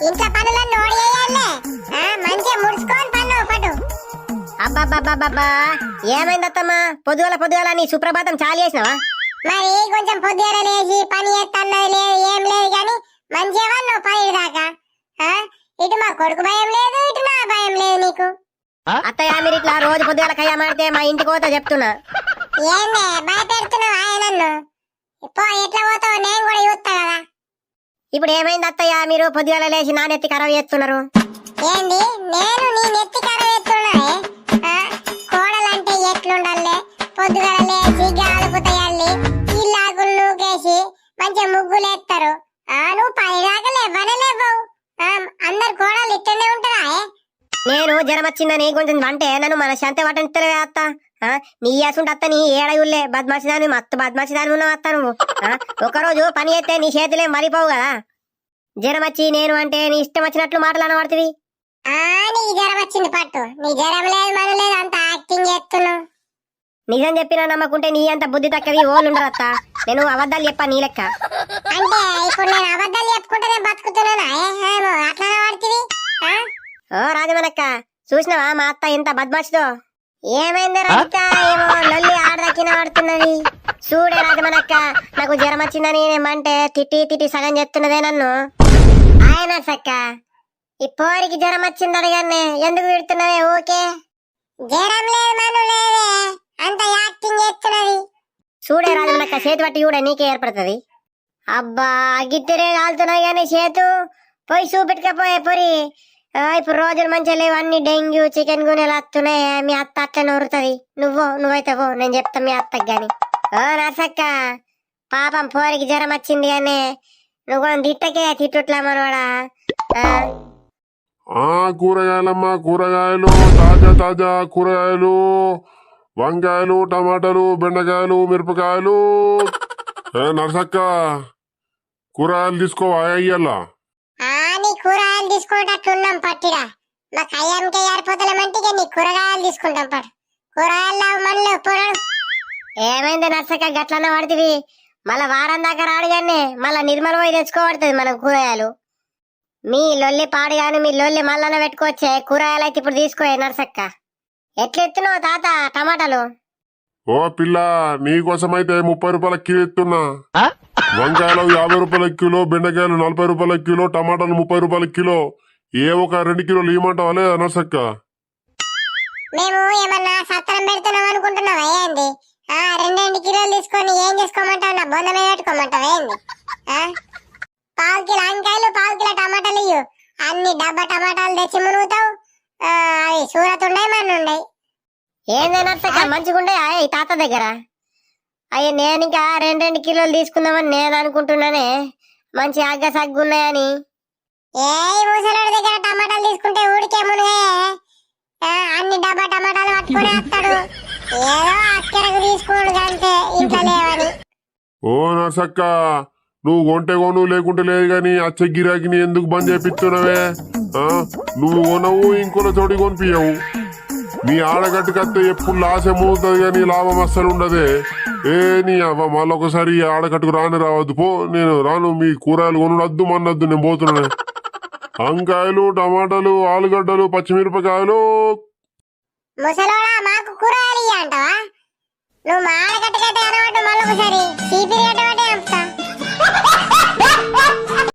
ఇంట్లో పనులన్నీ ఓడియాలే మంచిగా ముడుచుకొని పన్ను పట్టు. అబ్బబ్బబ్బబ్బా ఏమైంది అత్తమ్మా? పొద్దుగల నీ సుప్రభాతం చాలు చేసినావా? మరి కొంచెం పొద్దున లేచి పని చేస్తున్నది లేదు ఏం లేదు కానీ మంచిగా నువ్వు పని దాకా ఇటు మా కొడుకు భయం లేదు ఇటు నా భయం లేదు నీకు. అత్తయ్య మీరు ఇట్లా రోజు పొద్దుగల కయ్య మాడితే మా ఇంటికి పోతా చెప్తున్నా. ఏందే భయపెడుతున్నావు ఆయన నన్ను? పో ఎట్లా పోతావు నేను కూడా చూస్తా కదా. ఇప్పుడు ఏమైంది అత్తయ్య? మీరు పొద్దుగల లేచి నా నెత్తి ఖరాబ్ చేస్తున్నారు. ఏంది నేను నీ నెత్తి ఖరాబ్ చేస్తున్నానే? కోడలంటే ఎట్లుండాలే? పొద్దుగల లేచి గాలుపుతాయల్లి ఇల్లాకులు నూకేసి మంచిగా ముగ్గులేస్తారు. నువ్వు పని దాకా లేవనే లేవు. అందరు కోడలు ఇట్టనే ఉంటారా? నేను జ్వరం వచ్చిందని కొంచెం వంటే నన్ను మన శాంతి పట్టనిస్తలేవే అత్త. నీ అసుంటి అత్త నీ ఏడయుల్లే బద్మాసిదాని మత్తు బద్మాసిదాని ఉన్నావు అత్త నువ్వు. ఒకరోజు పని చేస్తే నీ చేతులే మరిపోవు కదా. జ్వరం వచ్చి నేను అంటే నీ ఇష్టం వచ్చినట్లు మాటలు అనబడుతుంది. నీకు జ్వరం వచ్చింది పట్టు. నీ జ్వరం లేదు మన లేదు అంత యాక్టింగ్ చేస్తున్నావు. నిజం చెప్పినా నమ్మకుంటే నీ అంత బుద్ధి తక్కవి ఓళ్ళుండరు అత్త. నేను అబద్ధాలు చెప్పా నీ లెక్క. అంటే ఇప్పుడు నేను అబద్ధాలు చెప్పుకుంటేనే బతుకుతున్నానా? అట్లా పడుతుంది. ఓ రాజమనక్క చూసినావా మా అత్త ఎంత బద్మాషితో? ఏమైంది రాజిక? ఏమో లొల్లి ఆడదక్కిన ఆడుతున్నది. చూడే రాజమనక్క నాకు జ్వరం వచ్చిందని నేమంటే తిట్టి సగం చెప్తున్నదే నన్ను. ఆయన సక్క ఈ పోరికి జ్వరం వచ్చింది అడగానే ఎందుకు విడుతున్నవే? ఓకే జ్వరం లేదు మను లేదే అంత యాక్టింగ్ చేస్తున్నది. చూడే రాజమనక్క చేతి పట్టి కూడా నీకే ఏర్పడుతుంది. అబ్బా గిద్దరే కాలుతున్నాయి కానీ చేతు పోయి చూపెట్టుకపోయే పొరి. ఇప్పుడు రోజులు మంచిగా లేవు, అన్ని డెంగ్యూ చికెన్ గునెలు వస్తున్నాయి. మీ అత్త అట్లా నూరుతుంది. నువ్వైతే పో, నేను చెప్తా మీ అత్తకి గాని. ఓ నర్సక్క పాపం పోరికి జ్వరం వచ్చింది కానీ నువ్వు కొంచెం తిట్టకే తిట్టుట్లా మనవాడా. కూరగాయలమ్మా, కూరగాయలు తాజా కూరగాయలు, వంకాయలు, టమాటాలు, బెండకాయలు, మిరపకాయలు. నర్సక్క కూరగాయలు తీసుకోవా? అయ్యల్లా నీ కూరగాయలు తీసుకుంటున్నాం పట్టిరా. మా కయ్యంకే ఏరిపోతలేమంటే నీ కూరగాయలు తీసుకుంటాం పడు. కూరగాయలు మళ్ళీ పొరడు. ఏమైంది నర్సక్క గట్లన్న పడుతుంది? మళ్ళా వారం దాకా రాడు కానీ మళ్ళా నిర్మల పోయి తెచ్చుకోబడుతుంది మనం కూరగాయలు. మీ లొల్లి పాడు గాని మీ లొల్లి మళ్ళా పెట్టుకోవచ్చే. కూరగాయలు అయితే ఇప్పుడు తీసుకోయే నర్సక్క. ఎట్లా ఎత్తున్నావు తాత టమాటాలు? ఓ పిల్ల నీకోసమైతే 30 రూపాయల కిలో ఎత్తున్నా. వంకాయలు 50 రూపాయల కిలో, బెండకాయలు 40 రూపాయల కిలో, టమాటాలు 30 రూపాయల కిలో. ఏ ఒక 2 కిలోలు ఇవ్వమంటావా లేదా నర్సక్క? మేము ఏమన్నా సత్రం పెడుతున్నాం అనుకుంటున్నావా? ఏంది 2 కిలోలు తీసుకొని ఏం చేసుకోమంటావు? నా బొంద మీద పెట్టుకోమంటావా? ఏంది 1/4 కిలో వంకాయలు 1/4 కిలో టమాటాలు ఇవ్వు. అన్ని డబ్బా టమాటాలు తెచ్చి మునుగుతావు. అవి సూరత్ ఉన్నాయి మన ఉన్నాయి. ఏందైనా మంచిగుండే ఈ తాత దగ్గర. అయ్యో నేను ఇంకా 2 కిలోలు తీసుకుందామని నేను అనుకుంటున్నానే. మంచి అగ్గ సగ్గున్నాయని. ఏ ముసలాడి దగ్గర టమాటాలు తీసుకుంటే ఊడికే మునిగే. అన్ని డబ్బా టమాటాలు పట్టుకుని వస్తాడు. ఏదో అక్కడకు తీసుకోడు అంతే, ఇంట్లో లేవని. ఓ నర్సక్క నువ్వు కొంటే కొను లేకుంటే లేదు గాని అచ్చ గిరాకిని ఎందుకు బంద్ చేపిస్తున్నావే? నువ్వు కొనవు ఇంకొన చోటి కొనిపియవు. మీ ఆడగట్టుకత్తే ఎప్పుడు లాసే మూతుంది కానీ లాభం అస్సలు ఉండదే. నీ అవ్వ మళ్ళొకసారి ఆడకట్టుకు రావద్దు పో. నేను రాను. మీ కూరగాయలు కొనడద్దు మన్నద్దు, నేను పోతున్నాను. వంకాయలు, టమాటాలు, ఆలుగడ్డలు, పచ్చిమిరపకాయలు. ముసలోడా మాకు కూరగాయలు అంటావా? నువ్వు మా ఆడగట్టుకట్టే అనమాట మళ్ళొకసారి